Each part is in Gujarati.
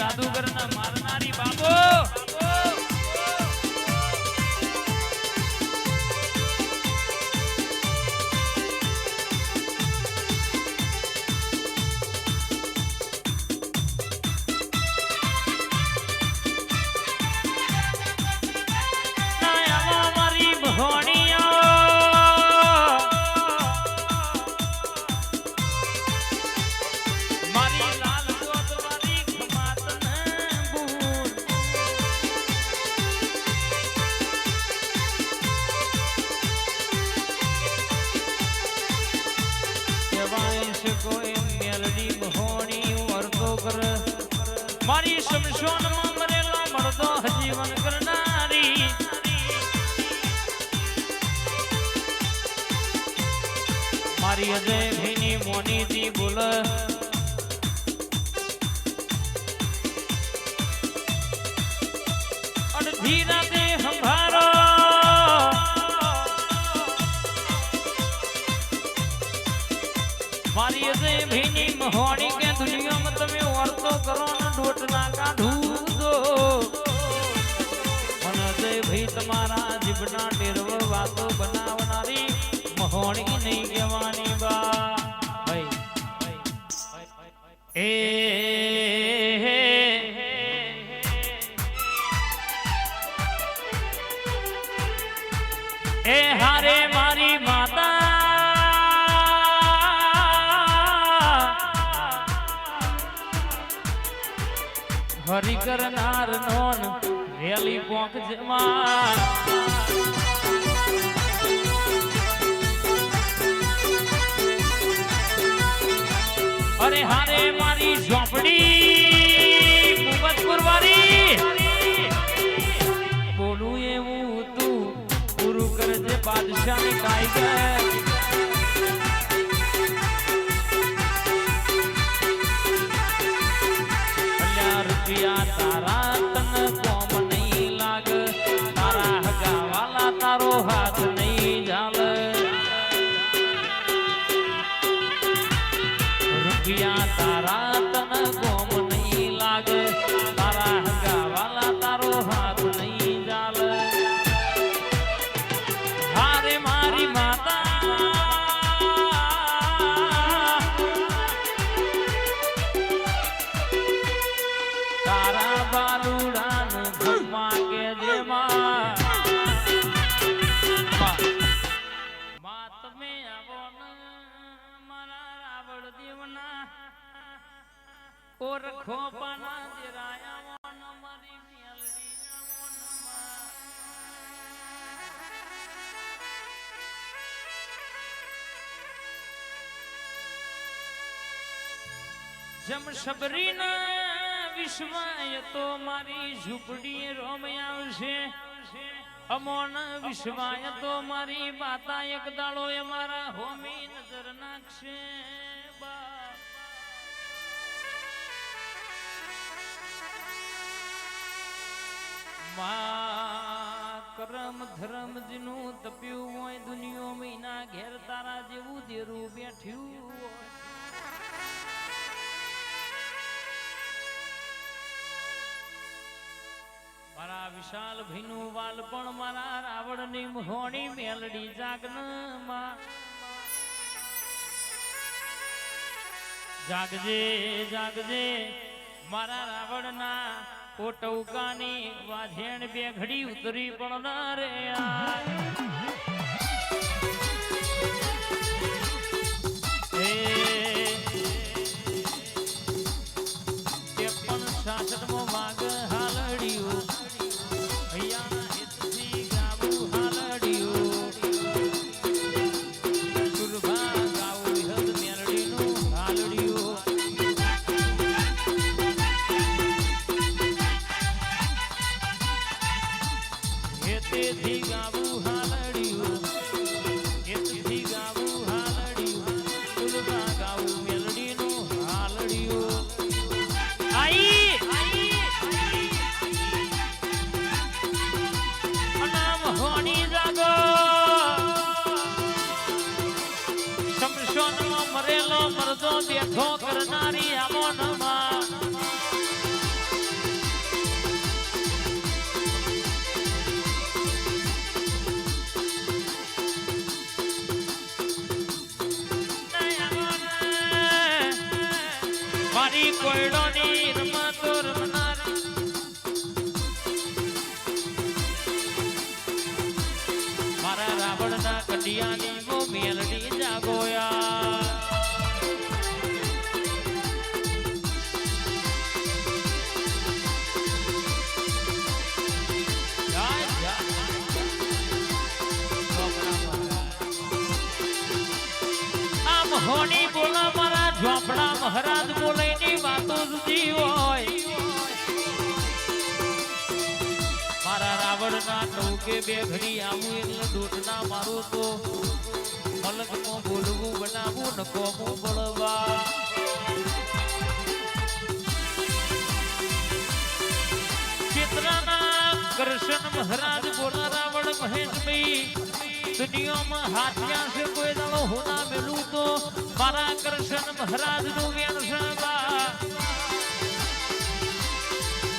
જાદુગરના મારનારી બાબો મારી શમશાનમાં મરેલો મરદો જીવન કરનારી મારી અજય ભીની મોની દી બોલ અડધી રાતે સંભારો મારી અજય ભીની મહોણી કે દુનિયામાં તમે વર્તો કરો ને ડોટ ના કાઢું દો અને અજય ભાઈ તમારા જીભના ટેરવ વાતો બનાવનારી મહોણી નહીં કહેવાની બા ભાઈ એ હારે મારી માતા હરી કરનાર નોન રેલી પોંક જમા અરે હારે મારી ઝોપડી મુબતપુર વાળી બોલું એવું તું પૂરું કરજે બાદશાહની કાયગર તારા તન કોમ નહીં લાગ તારા હગાવાલા તારો હાથ નહીં જાલ રૂપિયા તારા તન કોમ નહીં લાગ તારા હગાવાલા તારો હાથ નહીં જાલ હારે મારી માતા તારા બાલુડાન ધમ્મા કે જેમાં માં તમે આવો ને મારા રાવળ દેવના ઓરખો પાના દેરાયા ને મારી મેલડી આવો ને જમ શબરીના વિશ્વાય તો મારી ઝૂંપડી રોમ આવશે અમોન વિશ્વાય તો મારી માતા એક દાડો અમારા હોમી નજર નાખશે મા કરમ ધર્મ જીનું તપ્યું હોય દુનિયો મહિના ઘેર તારા જેવું દેરું બેઠ્યું હોય મારા વિશાલ ભીનું વાલ પણ મારા રાવણની મહોણી મેલડી જાગન માં જાગજે જાગજે મારા રાવણના કોટૌકાની વાધેણ બે ઘડી ઉતરી પણ ન રે શાસનમો માગ હાલડિયું ભૈયાના હિતથી ગાવું હાલડિયું સુરભા ગાવું હદ મેરડીનું હાલડિયું હેતેથી ગાવું હાલડિયું હેતથી ગાવું હાલડિયું સુરભા ગાવું મેરડીનું હાલડિયું આઈ મરેલો મરદો બેઠો કરનારી આમોનમાં અલી કોયડોની રમતો રમનાર મારા રાવણના કડિયાની ગો મેલડી જાગોયા હોની બોલા મારા ઝોપડા મહારાજ બોલે ની વાતો જુદી હોય મારા રાવણ ના ટોકે બે ઘડી આવું એટલે દોટના મારું તો મલકમાં બોલવું બનાવું નકોમું બળવા ચિત્રાના કૃષ્ણ મહારાજ બોલા રાવણ મહેશભાઈ દુનિયામાં હાથિયા છે કોઈ દાડો હોના મેલું તો મારા કૃષ્ણ મહારાજ નું વેણસબા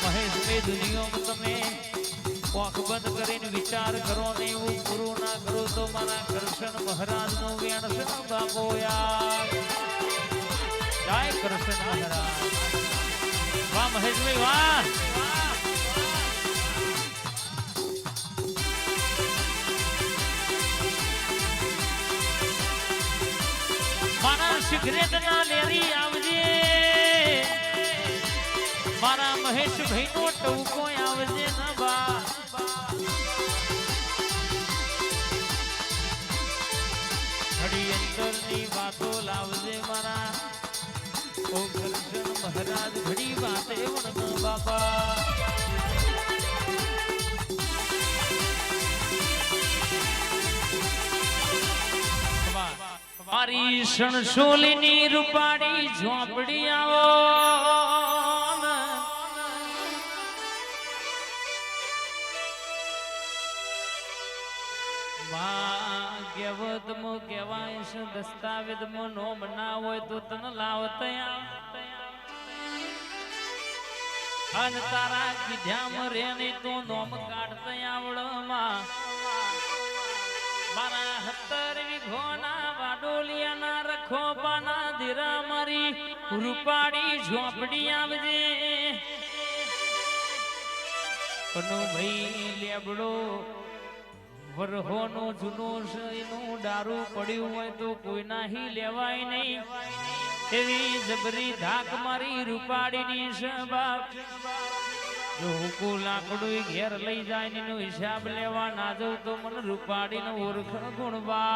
મહેશભાઈ દુનિયામાં તમે આંખ બંધ કરીને વિચાર કરો ને એવું પૂરું ના કરો તો મારા કૃષ્ણ મહારાજ નું વેણસબા બોયા જય કૃષ્ણ મહારાજ વાહ મહેશભાઈ વાહ મારા સિગરેટ ના લેરી આવજે મારા મહેશભાઈ નો ટવકો આવજે ના બા ઘડી અંતર ની વાતો લાવજે મારા ઓ કૃષ્ણ મહારાજ ઘડી વાતે વણ બાપા મારી સણસોલીની રૂપાડી ઝોપડી આવો ભાગ્યવતમો કહેવાય છે દસ્તાવેજમાં નોમ ના હોય તો તને લાવતા અને તારા કીધ્યામાં રે નહીં તો નોમ કાઢતા આવડમાં મારા 70 વીઘોના વાડોલિયાના રખો પાના ધીરા મારી રૂપાડી ઝોપડી આવજે કનો ભાઈ લેબડો વરહોનો જૂનો છે એનું દારૂ પડ્યું હોય તો કોઈ નાહી લેવાય નહીં એવી જબરી ધાક મારી રૂપાડીની સબા જો હુકુ લાકડું ઘેર લઈ જાય ને એનો હિસાબ લેવા ના જવું તો મને રૂપાડીનો ઓળખ ગુણવા